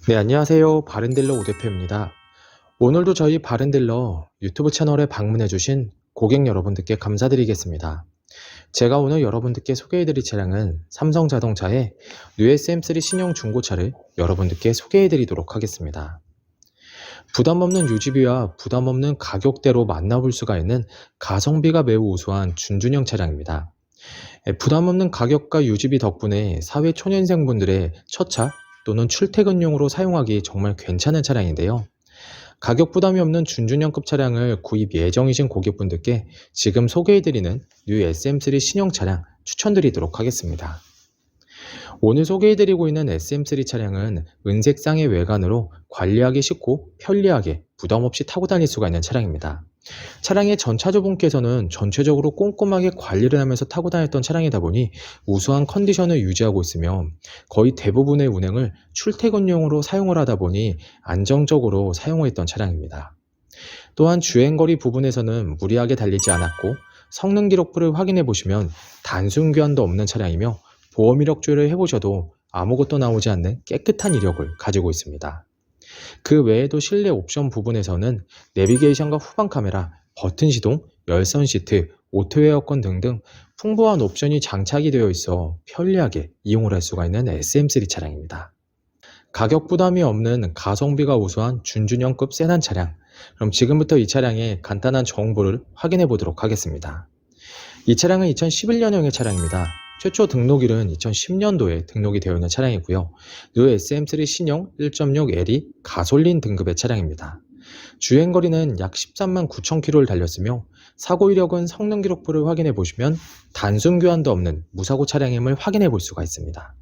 네, 안녕하세요. 바른딜러 오대표입니다. 오늘도 저희 바른딜러 유튜브 채널에 방문해주신 고객 여러분들께 감사드리겠습니다. 제가 오늘 여러분들께 소개해드릴 차량은 삼성자동차의 뉴 SM3 신형 중고차를 여러분들께 소개해드리도록 하겠습니다. 부담없는 유지비와 부담없는 가격대로 만나볼 수가 있는 가성비가 매우 우수한 준준형 차량입니다. 부담없는 가격과 유지비 덕분에 사회 초년생분들의 첫 차 또는 출퇴근용으로 사용하기 정말 괜찮은 차량인데요. 가격 부담이 없는 준준형급 차량을 구입 예정이신 고객분들께 지금 소개해드리는 뉴 SM3 신형 차량 추천드리도록 하겠습니다. 오늘 소개해드리고 있는 SM3 차량은 은색상의 외관으로 관리하기 쉽고 편리하게 부담없이 타고 다닐 수가 있는 차량입니다. 차량의 전차주분께서는 전체적으로 꼼꼼하게 관리를 하면서 타고 다녔던 차량이다 보니 우수한 컨디션을 유지하고 있으며 거의 대부분의 운행을 출퇴근용으로 사용을 하다 보니 안정적으로 사용했던 차량입니다. 또한 주행거리 부분에서는 무리하게 달리지 않았고 성능 기록부를 확인해 보시면 단순 교환도 없는 차량이며 보험 이력조회를 해보셔도 아무것도 나오지 않는 깨끗한 이력을 가지고 있습니다. 그 외에도 실내 옵션 부분에서는 내비게이션과 후방 카메라, 버튼 시동, 열선 시트, 오토 에어컨 등등 풍부한 옵션이 장착이 되어 있어 편리하게 이용을 할 수가 있는 SM3 차량입니다. 가격 부담이 없는 가성비가 우수한 준준형급 세단 차량. 그럼 지금부터 이 차량의 간단한 정보를 확인해 보도록 하겠습니다. 이 차량은 2011년형의 차량입니다. 최초 등록일은 2010년도에 등록이 되어 있는 차량이고요. 뉴 SM3 신형 1.6L이 가솔린 등급의 차량입니다. 주행거리는 약 13만 9천 km를 달렸으며 사고 이력은 성능 기록부를 확인해 보시면 단순 교환도 없는 무사고 차량임을 확인해 볼 수가 있습니다.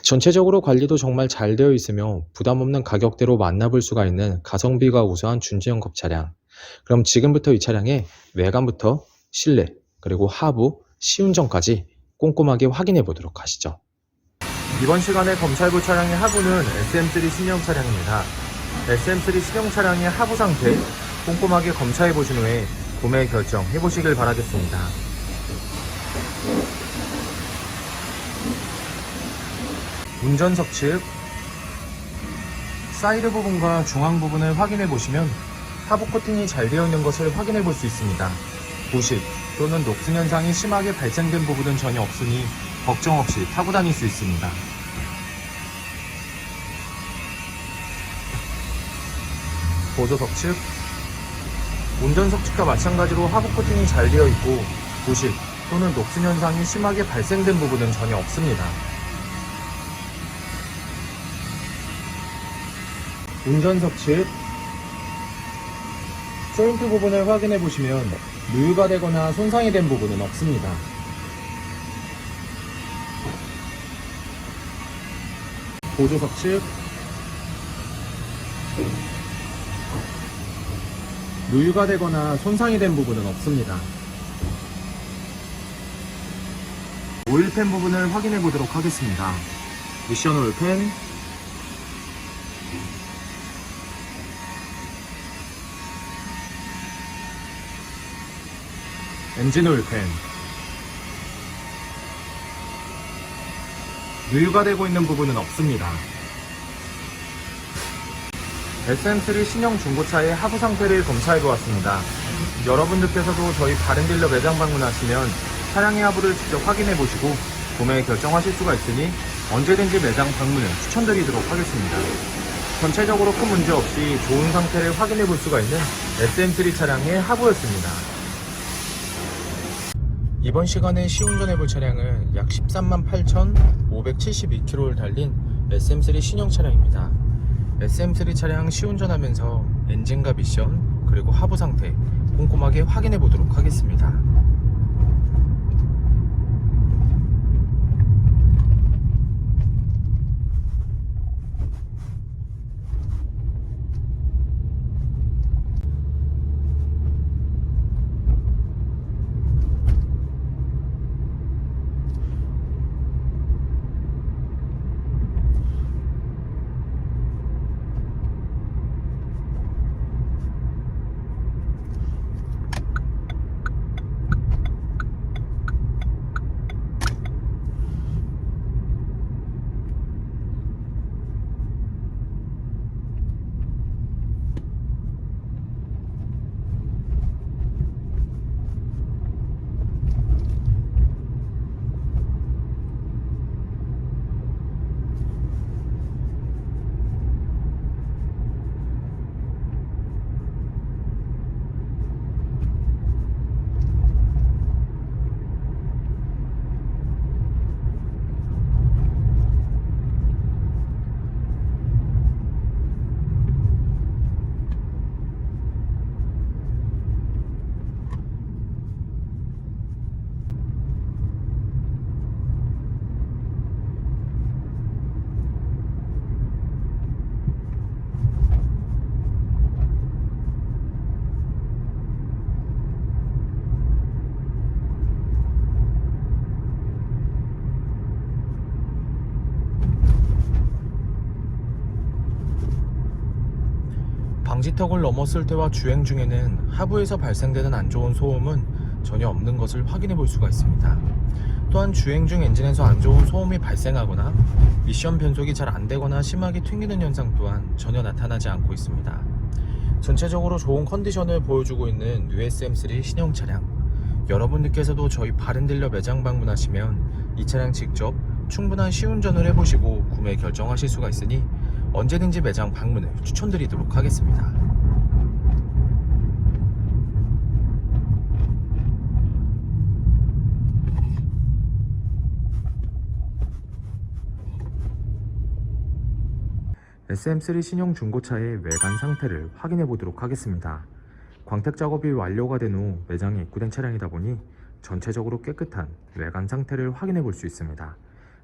전체적으로 관리도 정말 잘 되어 있으며 부담 없는 가격대로 만나볼 수가 있는 가성비가 우수한 준준형급 차량. 그럼 지금부터 이 차량의 외관부터 실내 그리고 하부, 시운전까지 꼼꼼하게 확인해 보도록 하시죠. 이번 시간에 검사해볼 차량의 하부는 SM3 신형 차량입니다. SM3 신형 차량의 하부 상태 꼼꼼하게 검사해보신 후에 구매 결정해보시길 바라겠습니다. 운전석 측 사이드 부분과 중앙 부분을 확인해보시면 하부 코팅이 잘 되어 있는 것을 확인해볼 수 있습니다. 부식 또는 녹슨 현상이 심하게 발생된 부분은 전혀 없으니 걱정 없이 타고 다닐 수 있습니다. 보조석 측 운전석 측과 마찬가지로 하부 코팅이 잘 되어 있고 부식 또는 녹슨 현상이 심하게 발생된 부분은 전혀 없습니다. 운전석 측 조인트 부분을 확인해 보시면 누유가 되거나 손상이 된 부분은 없습니다. 보조석 측 누유가 되거나 손상이 된 부분은 없습니다. 오일팬 부분을 확인해 보도록 하겠습니다. 미션 오일팬, 엔진 오일팬, 누유가 되고 있는 부분은 없습니다. SM3 신형 중고차의 하부 상태를 검사해 보았습니다. 여러분들께서도 저희 바른딜러 매장 방문하시면 차량의 하부를 직접 확인해 보시고 구매 결정하실 수가 있으니 언제든지 매장 방문을 추천드리도록 하겠습니다. 전체적으로 큰 문제 없이 좋은 상태를 확인해 볼 수가 있는 SM3 차량의 하부였습니다. 이번 시간에 시운전해 볼 차량은 약 13만 8,572km를 달린 SM3 신형 차량입니다. SM3 차량 시운전하면서 엔진과 미션 그리고 하부 상태 꼼꼼하게 확인해 보도록 하겠습니다. 방지턱을 넘었을 때와 주행 중에는 하부에서 발생되는 안 좋은 소음은 전혀 없는 것을 확인해 볼 수가 있습니다. 또한 주행 중 엔진에서 안 좋은 소음이 발생하거나 미션 변속이 잘 안되거나 심하게 튕기는 현상 또한 전혀 나타나지 않고 있습니다. 전체적으로 좋은 컨디션을 보여주고 있는 USM3 신형 차량, 여러분들께서도 저희 바른딜러 매장 방문하시면 이 차량 직접 충분한 시운전을 해보시고 구매 결정하실 수가 있으니 언제든지 매장 방문을 추천드리도록 하겠습니다. SM3 신형 중고차의 외관 상태를 확인해 보도록 하겠습니다. 광택 작업이 완료가 된 후 매장에 입고된 차량이다 보니 전체적으로 깨끗한 외관 상태를 확인해 볼 수 있습니다.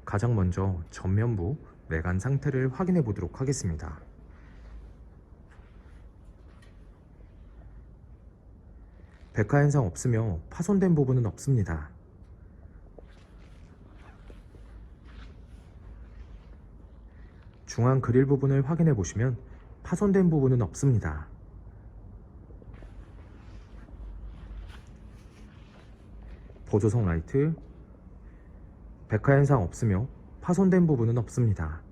가장 먼저 전면부 외관 상태를 확인해 보도록 하겠습니다. 백화 현상 없으며 파손된 부분은 없습니다. 중앙 그릴 부분을 확인해 보시면 파손된 부분은 없습니다. 보조석 라이트, 백화 현상 없으며 파손된 부분은 없습니다.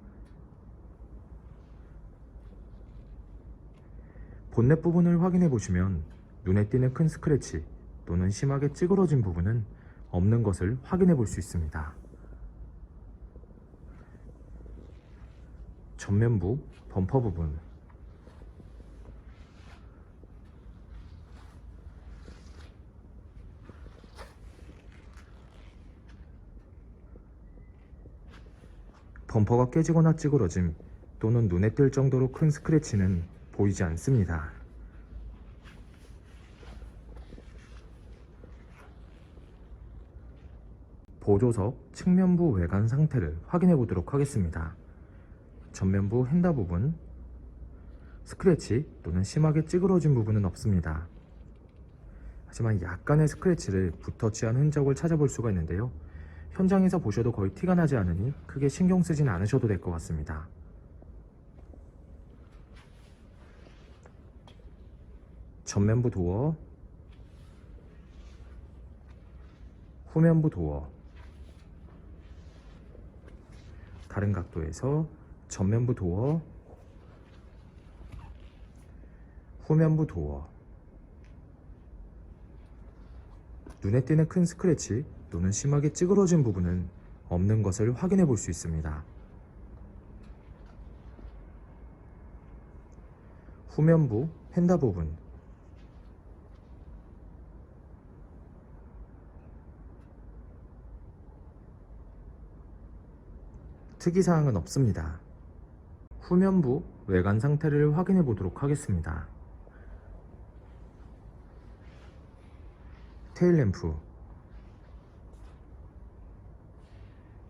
본넷 부분을 확인해 보시면 눈에 띄는 큰 스크래치 또는 심하게 찌그러진 부분은 없는 것을 확인해 볼 수 있습니다. 전면부 범퍼 부분, 범퍼가 깨지거나 찌그러짐 또는 눈에 띌 정도로 큰 스크래치는 보이지 않습니다. 보조석 측면부 외관 상태를 확인해 보도록 하겠습니다. 전면부 핸다 부분, 스크래치 또는 심하게 찌그러진 부분은 없습니다. 하지만 약간의 스크래치를 붓터치한 흔적을 찾아볼 수가 있는데요. 현장에서 보셔도 거의 티가 나지 않으니 크게 신경 쓰진 않으셔도 될 것 같습니다. 전면부 도어, 후면부 도어, 다른 각도에서 전면부 도어, 후면부 도어, 눈에 띄는 큰 스크래치 또는 심하게 찌그러진 부분은 없는 것을 확인해 볼 수 있습니다. 후면부 휀다 부분, 특이사항은 없습니다. 후면부 외관 상태를 확인해 보도록 하겠습니다. 테일램프,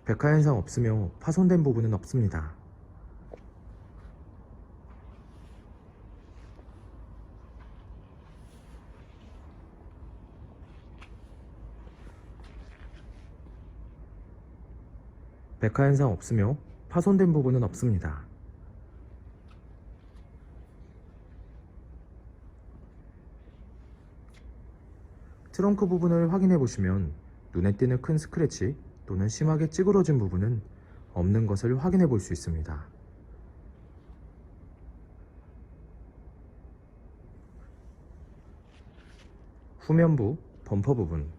백화 현상 없으며 파손된 부분은 없습니다. 백화 현상 없으며 파손된 부분은 없습니다. 트렁크 부분을 확인해 보시면 눈에 띄는 큰 스크래치 또는 심하게 찌그러진 부분은 없는 것을 확인해 볼 수 있습니다. 후면부 범퍼 부분,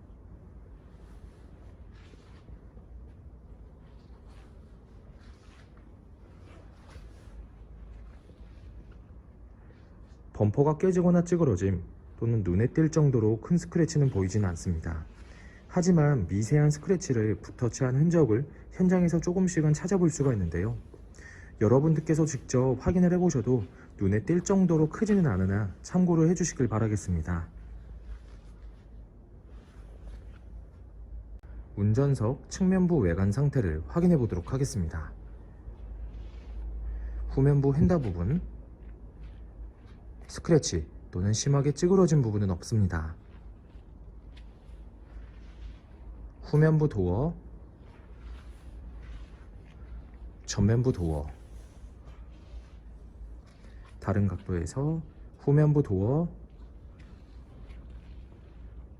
범퍼가 깨지거나 찌그러짐 또는 눈에 띌 정도로 큰 스크래치는 보이지는 않습니다. 하지만 미세한 스크래치를 붓터치한 흔적을 현장에서 조금씩은 찾아볼 수가 있는데요. 여러분들께서 직접 확인을 해보셔도 눈에 띌 정도로 크지는 않으나 참고를 해주시길 바라겠습니다. 운전석 측면부 외관 상태를 확인해 보도록 하겠습니다. 후면부 휀다 부분, 스크래치 또는 심하게 찌그러진 부분은 없습니다. 후면부 도어, 전면부 도어, 다른 각도에서 후면부 도어,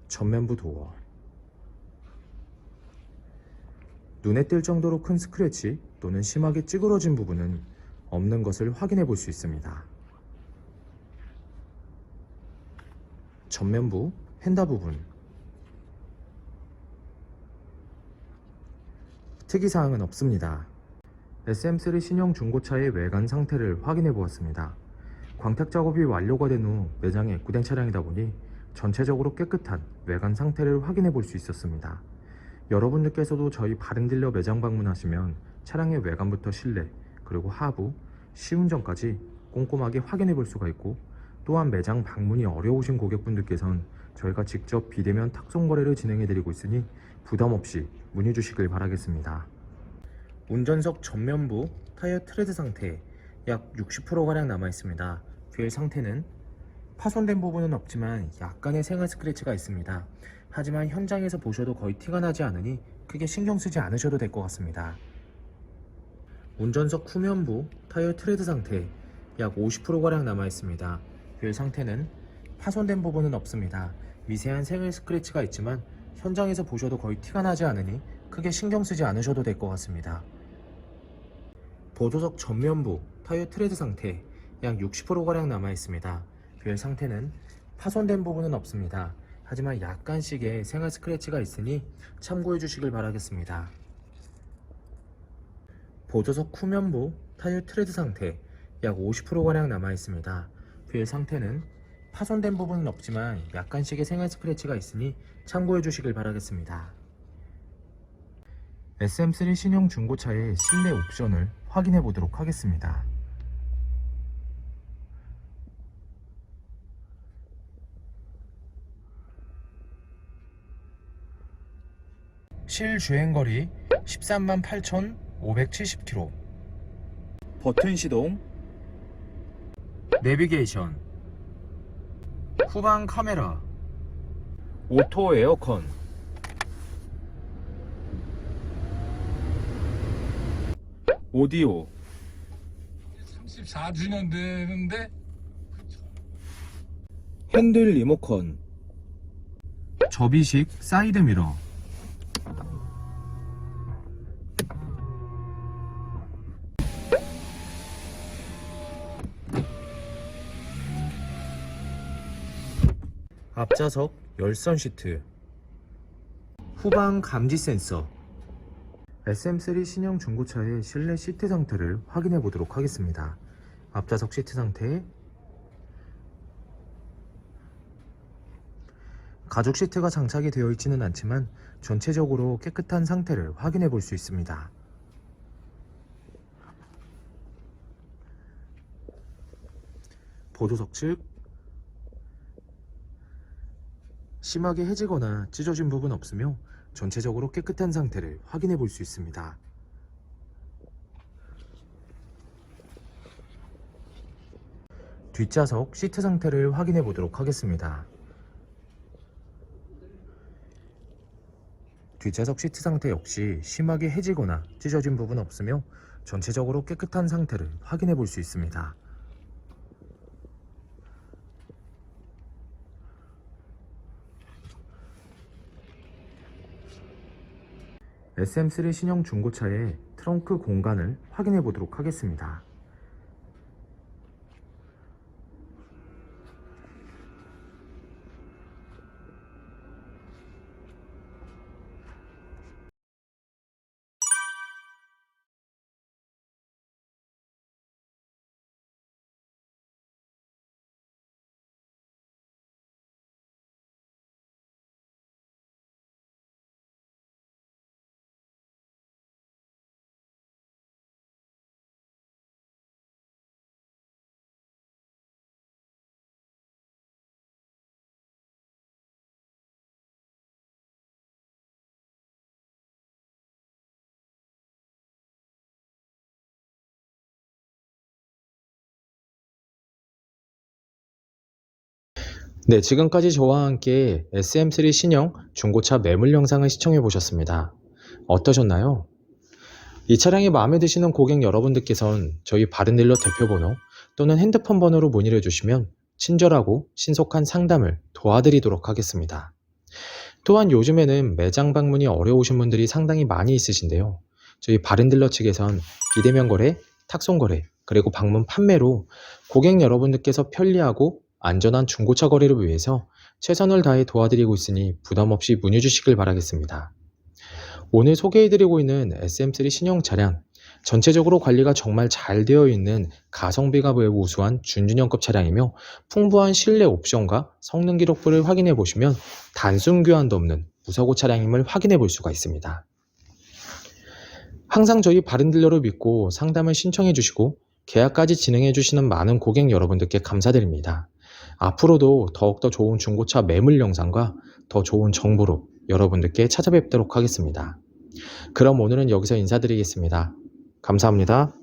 전면부 도어. 눈에 띌 정도로 큰 스크래치 또는 심하게 찌그러진 부분은 없는 것을 확인해 볼 수 있습니다. 전면부 휀다 부분. 특이사항은 없습니다. SM3 신형 중고차의 외관 상태를 확인해 보았습니다. 광택 작업이 완료가 된 후 매장에 입고된 차량이다 보니 전체적으로 깨끗한 외관 상태를 확인해 볼 수 있었습니다. 여러분들께서도 저희 바른딜러 매장 방문하시면 차량의 외관부터 실내 그리고 하부, 시운전까지 꼼꼼하게 확인해 볼 수가 있고, 또한 매장 방문이 어려우신 고객분들께선 저희가 직접 비대면 탁송 거래를 진행해 드리고 있으니 부담 없이 문의 주시길 바라겠습니다. 운전석 전면부 타이어 트레드 상태 약 60%가량 남아 있습니다. 휠 상태는 파손된 부분은 없지만 약간의 생활 스크래치가 있습니다. 하지만 현장에서 보셔도 거의 티가 나지 않으니 크게 신경 쓰지 않으셔도 될 것 같습니다. 운전석 후면부 타이어 트레드 상태 약 50%가량 남아 있습니다. 휠 상태는 파손된 부분은 없습니다. 미세한 생활 스크래치가 있지만 현장에서 보셔도 거의 티가 나지 않으니 크게 신경 쓰지 않으셔도 될 것 같습니다. 보조석 전면부 타이어 트레드 상태 약 60%가량 남아 있습니다. 휠 상태는 파손된 부분은 없습니다. 하지만 약간씩의 생활 스크래치가 있으니 참고해 주시길 바라겠습니다. 보조석 후면부 타이어 트레드 상태 약 50%가량 남아 있습니다. 휠 상태는 파손된 부분은 없지만 약간씩의 생활 스크래치가 있으니 참고해 주시길 바라겠습니다. SM3 신형 중고차의 실내 옵션을 확인해 보도록 하겠습니다. 실주행거리 13만 8,570km. 버튼 시동, 내비게이션, 후방 카메라, 오토 에어컨, 오디오, 34주년 되는데 핸들 리모컨, 접이식 사이드 미러, 앞좌석 열선 시트, 후방 감지 센서. SM3 신형 중고차의 실내 시트 상태를 확인해 보도록 하겠습니다. 앞좌석 시트 상태, 가죽 시트가 장착이 되어 있지는 않지만 전체적으로 깨끗한 상태를 확인해 볼 수 있습니다. 보조석 측 심하게 해지거나 찢어진 부분 없으며 전체적으로 깨끗한 상태를 확인해 볼 수 있습니다. 뒷좌석 시트 상태를 확인해 보도록 하겠습니다. 뒷좌석 시트 상태 역시 심하게 해지거나 찢어진 부분 없으며 전체적으로 깨끗한 상태를 확인해 볼 수 있습니다. SM3 신형 중고차의 트렁크 공간을 확인해 보도록 하겠습니다. 네, 지금까지 저와 함께 SM3 신형 중고차 매물 영상을 시청해 보셨습니다. 어떠셨나요? 이 차량이 마음에 드시는 고객 여러분들께선 저희 바른딜러 대표번호 또는 핸드폰 번호로 문의를 주시면 친절하고 신속한 상담을 도와드리도록 하겠습니다. 또한 요즘에는 매장 방문이 어려우신 분들이 상당히 많이 있으신데요. 저희 바른딜러 측에선 비대면 거래, 탁송 거래, 그리고 방문 판매로 고객 여러분들께서 편리하고 안전한 중고차 거래를 위해서 최선을 다해 도와드리고 있으니 부담 없이 문의 주시길 바라겠습니다. 오늘 소개해드리고 있는 SM3 신형 차량, 전체적으로 관리가 정말 잘 되어 있는 가성비가 매우 우수한 준준형급 차량이며 풍부한 실내 옵션과 성능 기록부를 확인해 보시면 단순 교환도 없는 무사고 차량임을 확인해 볼 수가 있습니다. 항상 저희 바른딜러를 믿고 상담을 신청해 주시고 계약까지 진행해 주시는 많은 고객 여러분들께 감사드립니다. 앞으로도 더욱더 좋은 중고차 매물 영상과 더 좋은 정보로 여러분들께 찾아뵙도록 하겠습니다. 그럼 오늘은 여기서 인사드리겠습니다. 감사합니다.